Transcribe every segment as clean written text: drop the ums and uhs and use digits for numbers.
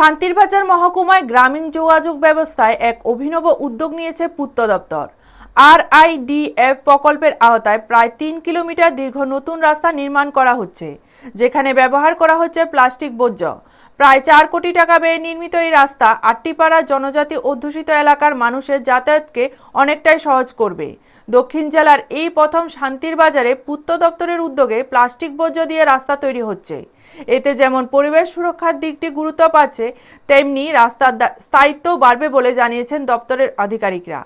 শান্তিরবাজার মহকুমায় গ্রামীণ যোগাযোগ ব্যবস্থায় এক অভিনব উদ্যোগ নিয়েছে পূর্ত দপ্তর। RIDF প্রকল্পের আওতায় প্রায় ৩ কিলোমিটার দীর্ঘ নতুন রাস্তা নির্মাণ করা হচ্ছে, যেখানে ব্যবহার করা হচ্ছে প্লাস্টিক বর্জ্য। প্রায় ৪ কোটি টাকা ব্যয়ে নির্মিত এই রাস্তা আট্টিপাড়া জনজাতি অধ্যুষিত এলাকার মানুষের যাতায়াতকে অনেকটাই সহজ করবে। দক্ষিণ জেলার এই প্রথম শান্তিরবাজারে পূর্ত দপ্তরের উদ্যোগে প্লাস্টিক বর্জ্য দিয়ে রাস্তা তৈরি হচ্ছে। এতে যেমন পরিবেশ সুরক্ষার দিকটি গুরুত্ব পাচ্ছে, তেমনি রাস্তার স্থায়িত্ব বাড়বে বলে জানিয়েছেন দপ্তরের আধিকারিকরা।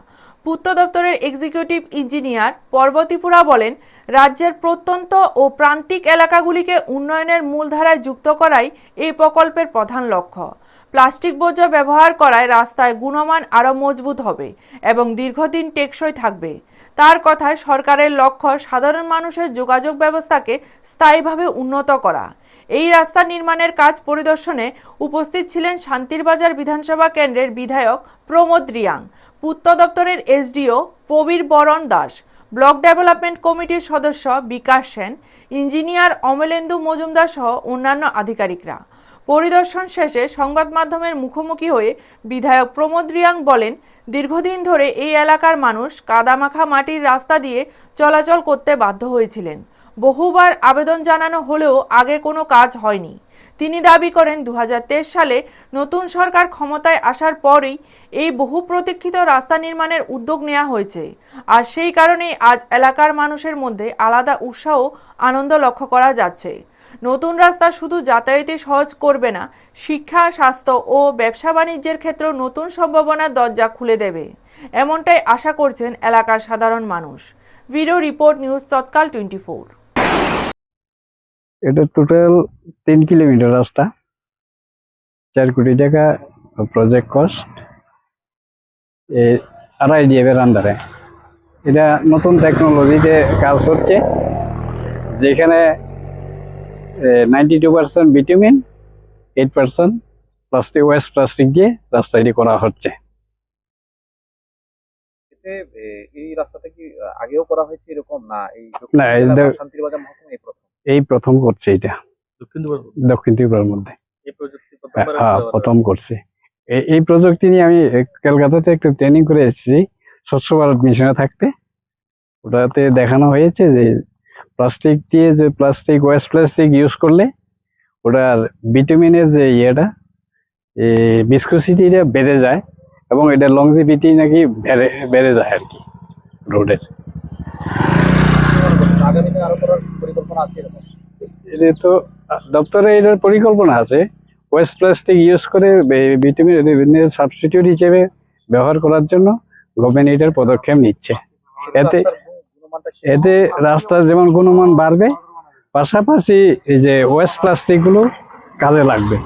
পূর্ত দপ্তরের এক্সিকিউটিভ ইঞ্জিনিয়ার পর্বতীপুরা বলেন, রাজ্যের প্রত্যন্ত ও প্রান্তিক এলাকাগুলিকে উন্নয়নের মূলধারায় যুক্ত করাই এই প্রকল্পের প্রধান লক্ষ্য। প্লাস্টিক বর্জ্য ব্যবহার করায় রাস্তায় গুণমান আরও মজবুত হবে এবং দীর্ঘদিন টেকসই থাকবে। তার কথায় সরকারের লক্ষ্য সাধারণ মানুষের যোগাযোগ ব্যবস্থাকে স্থায়ীভাবে উন্নত করা। এই রাস্তা নির্মাণের কাজ পরিদর্শনে উপস্থিত ছিলেন শান্তিরবাজার বিধানসভা কেন্দ্রের বিধায়ক প্রমোদ রিয়াং, পূর্ত দপ্তরের SDO প্রবীর বরণ দাস, ব্লক ডেভেলপমেন্ট কমিটির সদস্য বিকাশ সেন, ইঞ্জিনিয়ার অমলেন্দু মজুমদার সহ অন্যান্য আধিকারিকরা। পরিদর্শন শেষে সংবাদ মাধ্যমের মুখোমুখি হয়ে বিধায়ক প্রমোদ রিয়াং বলেন, দীর্ঘদিন ধরে এই এলাকার মানুষ কাদামাখা মাটির রাস্তা দিয়ে চলাচল করতে বাধ্য হয়েছিলেন। বহুবার আবেদন জানানো হলেও আগে কোনো কাজ হয়নি। তিনি দাবি করেন 2023 সালে নতুন সরকার ক্ষমতায় আসার পরেই এই বহু প্রতীক্ষিত রাস্তা নির্মাণের উদ্যোগ নেওয়া হয়েছে। আর সেই কারণেই আজ এলাকার মানুষের মধ্যে আলাদা উৎসাহ আনন্দ লক্ষ্য করা যাচ্ছে। নতুন রাস্তা শুধু যাতায়াতে সহজ করবে না, শিক্ষা, স্বাস্থ্য ও ব্যবসা বাণিজ্যের ক্ষেত্রেও নতুন সম্ভাবনার দরজা খুলে দেবে, এমনটাই আশা করছেন এলাকার সাধারণ মানুষ। ভিডিও রিপোর্ট, নিউজ তৎকাল 24। এটা টোটাল 3 কিলোমিটার রাস্তা, 4 কোটি টাকা প্রজেক্ট কস্ট। RIDF এর আন্ডারে এটা নতুন টেকনোলজিতে কাজ হচ্ছে, যেখানে 92% বিটুমিন, 8% প্লাস্টিক দিয়ে রাস্তাটি করা হচ্ছে। এই রাস্তাটা কি আগেও করা হয়েছে এরকম না? না, শান্তিরবাজার মহকুমা এই প্রথম করছে এটা দক্ষিণ ত্রিপুরার মধ্যে। প্রথম করছে এই প্রযুক্তি নিয়ে। আমি কলকাতাতে একটু ট্রেনিং করে এসেছি স্বচ্ছ ভারত মিশনে থাকতে। ওটাতে দেখানো হয়েছে যে প্লাস্টিক দিয়ে যে ওয়েস্ট প্লাস্টিক ইউজ করলে ওটার ভিটামিনের যে ভিসকোসিটিটা বেড়ে যায় এবং এটা লংজিভিটি নাকি বেড়ে যায় আর কি রোডের। এটা তো দপ্তরে এটার পরিকল্পনা আছে, ওয়েস্ট প্লাস্টিক ইউজ করে ভিটামিনের সাবস্টিটিউট হিসেবে ব্যবহার করার জন্য গভর্নমেন্ট এটার পদক্ষেপ নিচ্ছে। এতে রাস্তার যেমন গুণমান বাড়বে, পাশাপাশি এই যে ওয়েস্ট প্লাস্টিক গুলো কাজে লাগবে।